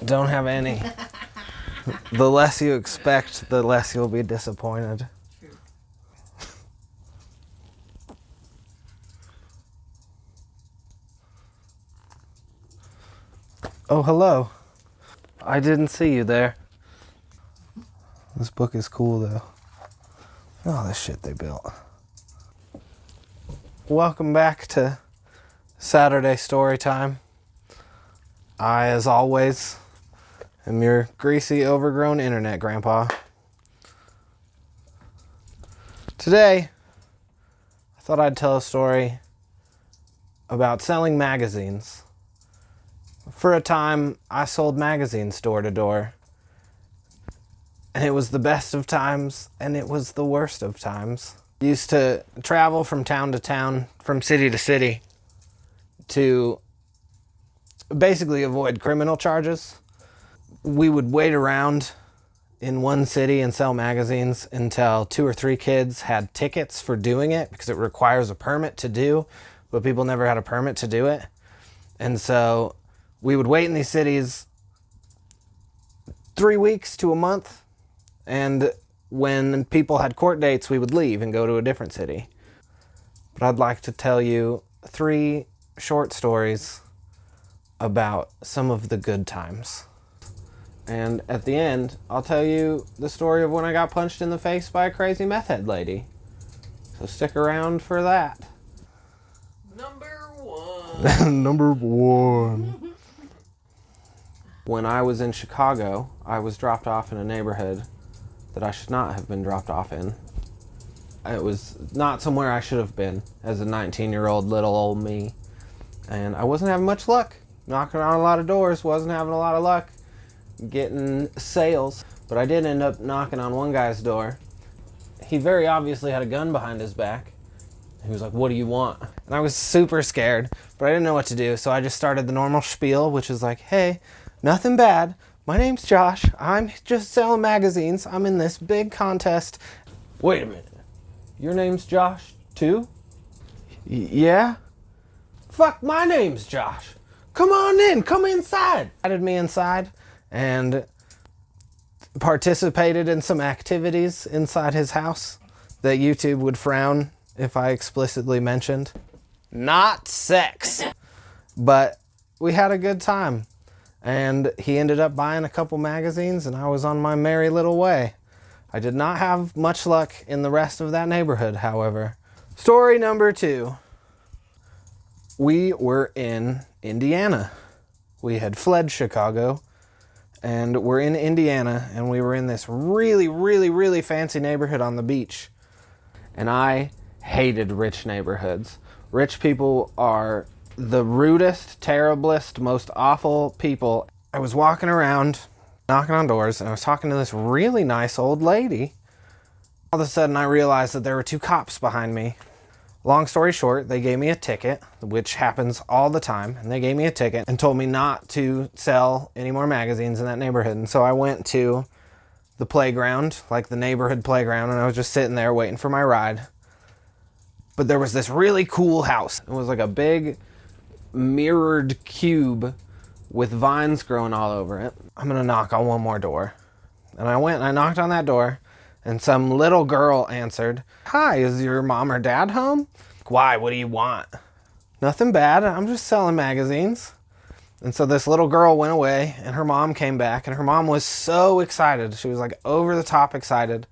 Don't have any. The less you expect, the less you'll be disappointed. Oh, hello. I didn't see you there. This book is cool, though. Oh, this shit they built. Welcome back to Saturday story time. I, as always, am your greasy, overgrown internet grandpa. Today, I thought I'd tell a story about selling magazines. For a time, I sold magazines door to door. And it was the best of times, and it was the worst of times. I used to travel from town to town, from city to city, to basically avoid criminal charges. We would wait around in one city and sell magazines until 2 or 3 kids had tickets for doing it, because it requires a permit to do, but people never had a permit to do it. And so we would wait in these cities 3 weeks to a month, and when people had court dates, we would leave and go to a different city. But I'd like to tell you 3 short stories about some of the good times. And at the end, I'll tell you the story of when I got punched in the face by a crazy meth head lady. So stick around for that. Number 1. Number 1. When I was in Chicago, I was dropped off in a neighborhood that I should not have been dropped off in. It was not somewhere I should have been as a 19-year-old little old me. And I wasn't having much luck. Knocking on a lot of doors, wasn't having a lot of luck getting sales. But I did end up knocking on one guy's door. He very obviously had a gun behind his back. He was like, "What do you want?" And I was super scared, but I didn't know what to do. So I just started the normal spiel, which is like, "Hey, nothing bad. My name's Josh. I'm just selling magazines. I'm in this big contest." "Wait a minute. Your name's Josh, too?" "Yeah." "Fuck, my name's Josh. Come on in. Come inside." Invited me inside and participated in some activities inside his house that YouTube would frown if I explicitly mentioned. Not sex. But we had a good time. And he ended up buying a couple magazines, and I was on my merry little way. I did not have much luck in the rest of that neighborhood, however. Story number 2. We were in Indiana. We had fled Chicago, and we're in Indiana, and we were in this really, really, really fancy neighborhood on the beach. And I hated rich neighborhoods. Rich people are the rudest, terriblest, most awful people. I was walking around, knocking on doors, and I was talking to this really nice old lady. All of a sudden, I realized that there were 2 cops behind me. Long story short, they gave me a ticket, which happens all the time, and they gave me a ticket and told me not to sell any more magazines in that neighborhood. And so I went to the playground, like the neighborhood playground, and I was just sitting there waiting for my ride. But there was this really cool house. It was like a big mirrored cube with vines growing all over it. I'm gonna knock on one more door. And I went and I knocked on that door, and some little girl answered. "Hi, is your mom or dad home?" "Why, what do you want?" "Nothing bad, I'm just selling magazines." And so this little girl went away, and her mom came back, and her mom was so excited. She was like over the top excited.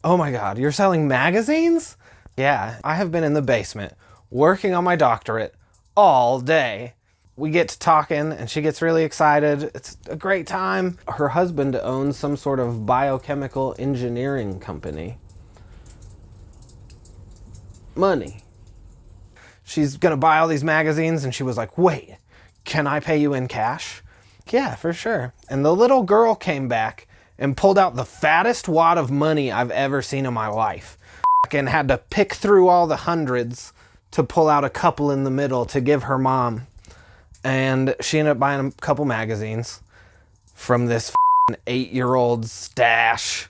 "Oh my God, you're selling magazines?" "Yeah, I have been in the basement working on my doctorate all day." We get to talking, and she gets really excited. It's a great time. Her husband owns some sort of biochemical engineering company. Money. She's gonna buy all these magazines, and she was like, "Wait, can I pay you in cash?" "Yeah, for sure." And the little girl came back and pulled out the fattest wad of money I've ever seen in my life. And had to pick through all the hundreds to pull out a couple in the middle to give her mom. And she ended up buying a couple magazines from this 8-year-old stash.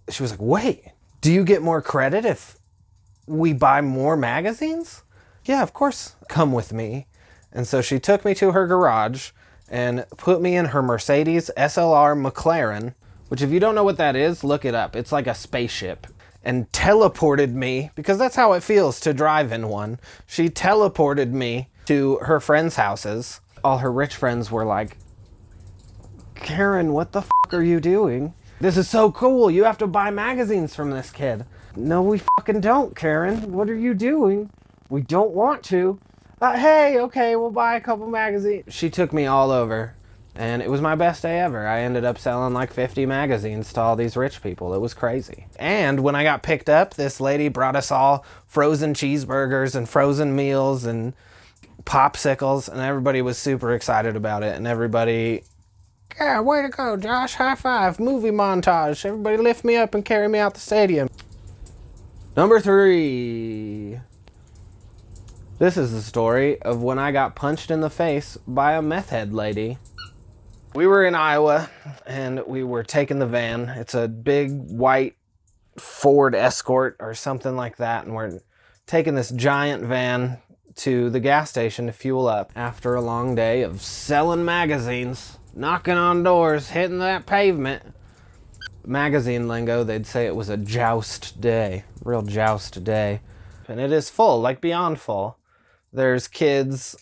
She was like, "Wait, do you get more credit if we buy more magazines?" "Yeah, of course. Come with me." And so she took me to her garage, and put me in her Mercedes SLR McLaren, which if you don't know what that is, look it up. It's like a spaceship. And teleported me, because that's how it feels to drive in one. She teleported me to her friends' houses. All her rich friends were like, Karen, what the fuck are you doing? This is so cool. You have to buy magazines from this kid. No, we fucking don't, Karen. What are you doing? We don't want to. Hey, okay, we'll buy a couple magazines. She took me all over, and it was my best day ever. I ended up selling like 50 magazines to all these rich people. It was crazy. And when I got picked up, this lady brought us all frozen cheeseburgers and frozen meals and popsicles, and everybody was super excited about it. And everybody, yeah, way to go, Josh, high five, movie montage. Everybody lift me up and carry me out the stadium. Number 3. This is the story of when I got punched in the face by a meth head lady. We were in Iowa, and we were taking the van. It's a big white Ford Escort or something like that, and we're taking this giant van to the gas station to fuel up after a long day of selling magazines, knocking on doors, hitting that pavement. Magazine lingo, they'd say it was a joust day, real joust day. And it is full, like beyond full. There's kids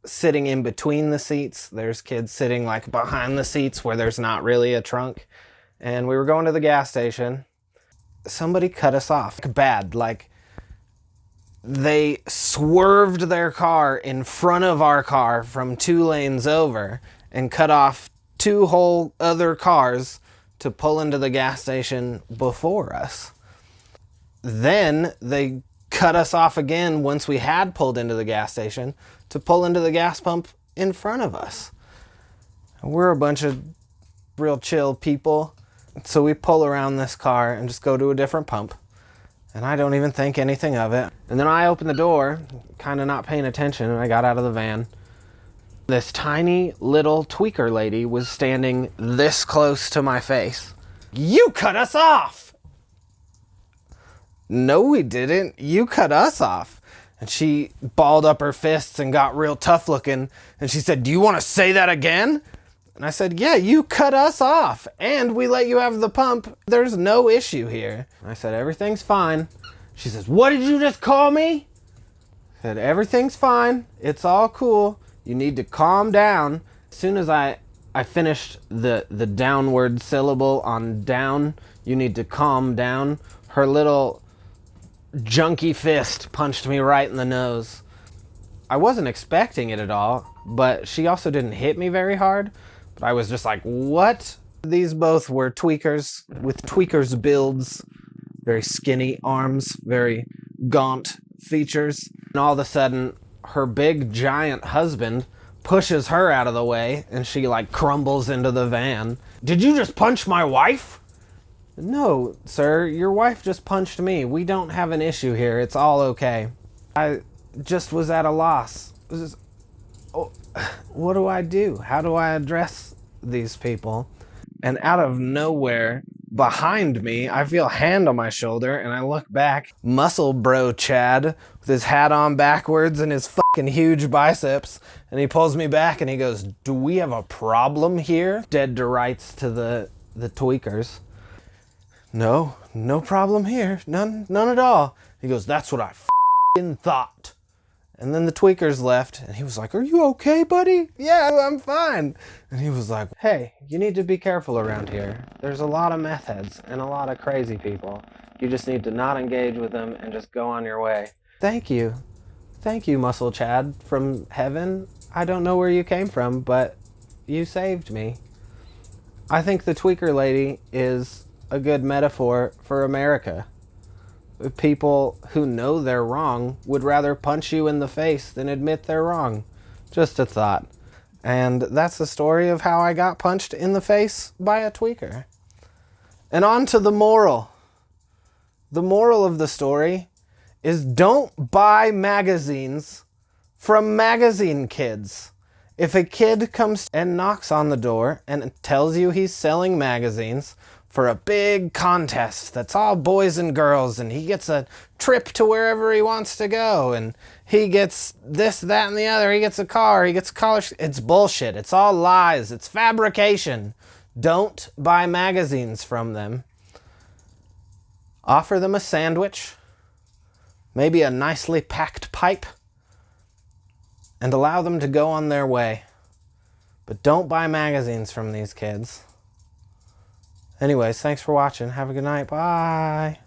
sitting in between the seats. There's kids sitting like behind the seats where there's not really a trunk. And we were going to the gas station. Somebody cut us off. Bad, like they swerved their car in front of our car from 2 lanes over and cut off 2 whole other cars to pull into the gas station before us. Then they cut us off again once we had pulled into the gas station to pull into the gas pump in front of us. We're a bunch of real chill people, so we pull around this car and just go to a different pump, and I don't even think anything of it. And then I opened the door, kind of not paying attention, and I got out of the van. This tiny little tweaker lady was standing this close to my face. You cut us off! No, we didn't. You cut us off. And she balled up her fists and got real tough looking. And she said, do you want to say that again? And I said, yeah, you cut us off. And we let you have the pump. There's no issue here. And I said, everything's fine. She says, what did you just call me? I said, everything's fine. It's all cool. You need to calm down. As soon as I finished the downward syllable on down, you need to calm down, her little junky fist punched me right in the nose. I wasn't expecting it at all, but she also didn't hit me very hard. But I was just like, what? These both were tweakers with tweakers builds, very skinny arms, very gaunt features. And all of a sudden, her big giant husband pushes her out of the way and she like crumbles into the van. Did you just punch my wife? No, sir, your wife just punched me. We don't have an issue here. It's all okay. I just was at a loss. What do I do? How do I address these people? And out of nowhere, behind me, I feel a hand on my shoulder, and I look back. Muscle bro Chad, with his hat on backwards and his fucking huge biceps, and he pulls me back and he goes, do we have a problem here? Dead to rights to the tweakers. No problem here. None at all. He goes, that's what I f***ing thought. And then the tweakers left, and he was like, are you okay, buddy? Yeah, I'm fine. And he was like, hey, you need to be careful around here. There's a lot of meth heads and a lot of crazy people. You just need to not engage with them and just go on your way. Thank you. Thank you, Muscle Chad from heaven. I don't know where you came from, but you saved me. I think the tweaker lady is a good metaphor for America. People who know they're wrong would rather punch you in the face than admit they're wrong. Just a thought. And that's the story of how I got punched in the face by a tweaker. And on to the moral. The moral of the story is don't buy magazines from magazine kids. If a kid comes and knocks on the door and tells you he's selling magazines, for a big contest that's all boys and girls, and he gets a trip to wherever he wants to go, and he gets this, that, and the other. He gets a car, he gets a college. It's bullshit. It's all lies. It's fabrication. Don't buy magazines from them. Offer them a sandwich, maybe a nicely packed pipe, and allow them to go on their way. But don't buy magazines from these kids. Anyways, thanks for watching. Have a good night. Bye.